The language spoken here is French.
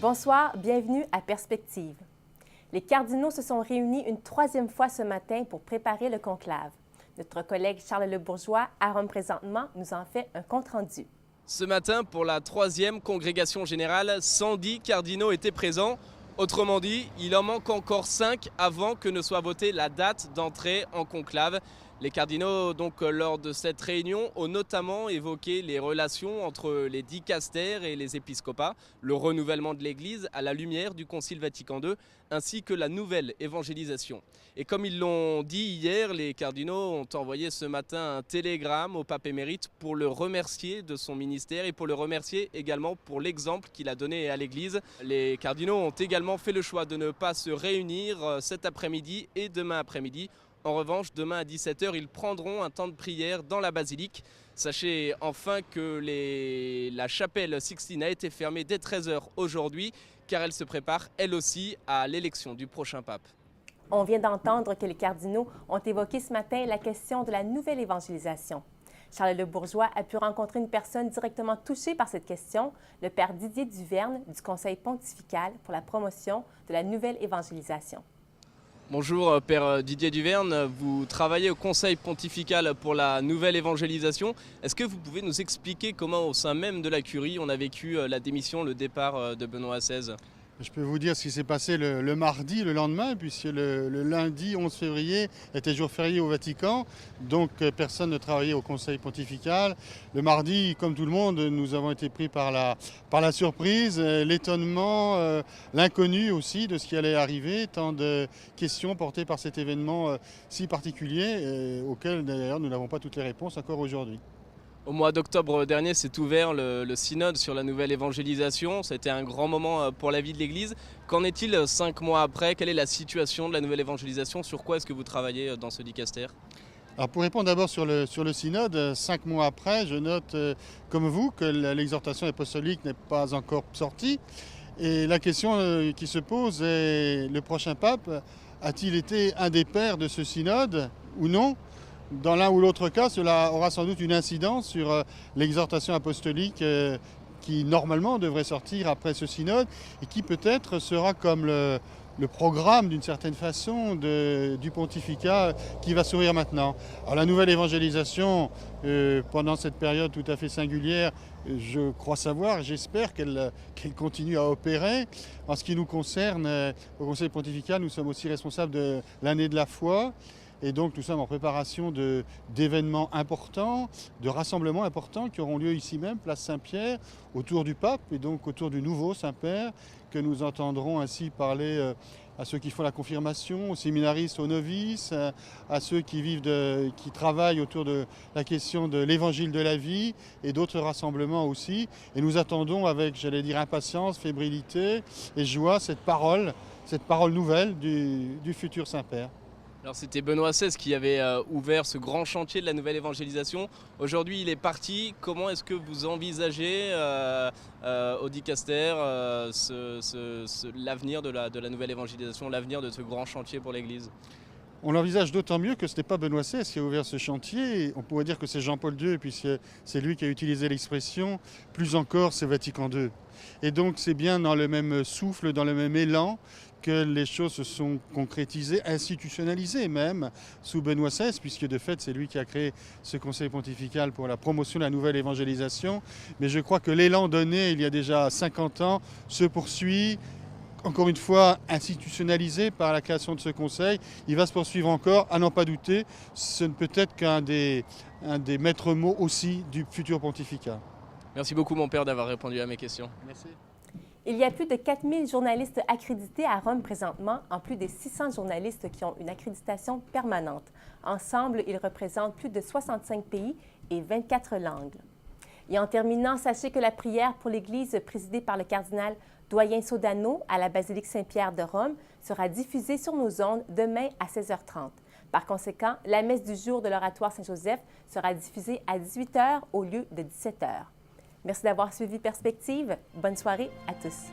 Bonsoir, bienvenue à Perspective. Les cardinaux se sont réunis une troisième fois ce matin pour préparer le conclave. Notre collègue Charles Le Bourgeois, à Rome présentement, nous en fait un compte-rendu. Ce matin, pour la troisième congrégation générale, 110 cardinaux étaient présents. Autrement dit, il en manque encore 5 avant que ne soit votée la date d'entrée en conclave. Les cardinaux, donc, lors de cette réunion, ont notamment évoqué les relations entre les dicastères et les épiscopats, le renouvellement de l'Église à la lumière du Concile Vatican II, ainsi que la nouvelle évangélisation. Et comme ils l'ont dit hier, les cardinaux ont envoyé ce matin un télégramme au pape émérite pour le remercier de son ministère et pour le remercier également pour l'exemple qu'il a donné à l'Église. Les cardinaux ont également fait le choix de ne pas se réunir cet après-midi et demain après-midi. En revanche, demain à 17h, ils prendront un temps de prière dans la basilique. Sachez enfin que la chapelle Sixtine a été fermée dès 13h aujourd'hui, car elle se prépare, elle aussi, à l'élection du prochain pape. On vient d'entendre que les cardinaux ont évoqué ce matin la question de la nouvelle évangélisation. Charles Le Bourgeois a pu rencontrer une personne directement touchée par cette question, le père Didier Duverne du Conseil pontifical pour la promotion de la nouvelle évangélisation. Bonjour Père Didier Duverne, vous travaillez au Conseil pontifical pour la nouvelle évangélisation. Est-ce que vous pouvez nous expliquer comment au sein même de la curie on a vécu la démission, le départ de Benoît XVI ? Je peux vous dire ce qui s'est passé le mardi, le lendemain, puisque le lundi 11 février était jour férié au Vatican, donc personne ne travaillait au Conseil pontifical. Le mardi, comme tout le monde, nous avons été pris par la surprise, l'étonnement, l'inconnu aussi de ce qui allait arriver, tant de questions portées par cet événement si particulier, auquel d'ailleurs nous n'avons pas toutes les réponses encore aujourd'hui. Au mois d'octobre dernier s'est ouvert le synode sur la nouvelle évangélisation. C'était un grand moment pour la vie de l'Église. Qu'en est-il 5 mois après? Quelle est la situation de la nouvelle évangélisation? Sur quoi est-ce que vous travaillez dans ce dicastère? Alors pour répondre d'abord sur le synode, 5 mois après, je note comme vous que l'exhortation apostolique n'est pas encore sortie. Et la question qui se pose est, le prochain pape a-t-il été un des pères de ce synode ou non? Dans l'un ou l'autre cas, cela aura sans doute une incidence sur l'exhortation apostolique qui normalement devrait sortir après ce synode et qui peut-être sera comme le programme d'une certaine façon du pontificat qui va s'ouvrir maintenant. Alors la nouvelle évangélisation, pendant cette période tout à fait singulière, je crois savoir, j'espère qu'elle continue à opérer. En ce qui nous concerne, au Conseil pontifical, nous sommes aussi responsables de l'année de la foi. Et donc nous sommes en préparation d'événements importants, de rassemblements importants qui auront lieu ici même, place Saint-Pierre, autour du pape et donc autour du nouveau Saint-Père, que nous entendrons ainsi parler à ceux qui font la confirmation, aux séminaristes, aux novices, à ceux qui travaillent autour de la question de l'évangile de la vie et d'autres rassemblements aussi. Et nous attendons avec, j'allais dire, impatience, fébrilité et joie cette parole nouvelle du futur Saint-Père. Alors c'était Benoît XVI qui avait ouvert ce grand chantier de la nouvelle évangélisation. Aujourd'hui il est parti. Comment est-ce que vous envisagez au dicastère l'avenir de la nouvelle évangélisation, l'avenir de ce grand chantier pour l'Église ? On l'envisage d'autant mieux que ce n'est pas Benoît XVI qui a ouvert ce chantier. On pourrait dire que c'est Jean-Paul II, puisque c'est lui qui a utilisé l'expression. Plus encore, c'est Vatican II. Et donc c'est bien dans le même souffle, dans le même élan que les choses se sont concrétisées, institutionnalisées même, sous Benoît XVI, puisque de fait c'est lui qui a créé ce Conseil pontifical pour la promotion de la nouvelle évangélisation. Mais je crois que l'élan donné il y a déjà 50 ans se poursuit, encore une fois institutionnalisé par la création de ce conseil. Il va se poursuivre encore, à n'en pas douter. Ce ne peut être qu'un des maîtres mots aussi du futur pontificat. Merci beaucoup mon père d'avoir répondu à mes questions. Merci. Il y a plus de 4000 journalistes accrédités à Rome présentement, en plus des 600 journalistes qui ont une accréditation permanente. Ensemble, ils représentent plus de 65 pays et 24 langues. Et en terminant, sachez que la prière pour l'Église présidée par le cardinal Doyen Sodano à la basilique Saint-Pierre de Rome sera diffusée sur nos ondes demain à 16h30. Par conséquent, la messe du jour de l'oratoire Saint-Joseph sera diffusée à 18h au lieu de 17h. Merci d'avoir suivi Perspective. Bonne soirée à tous.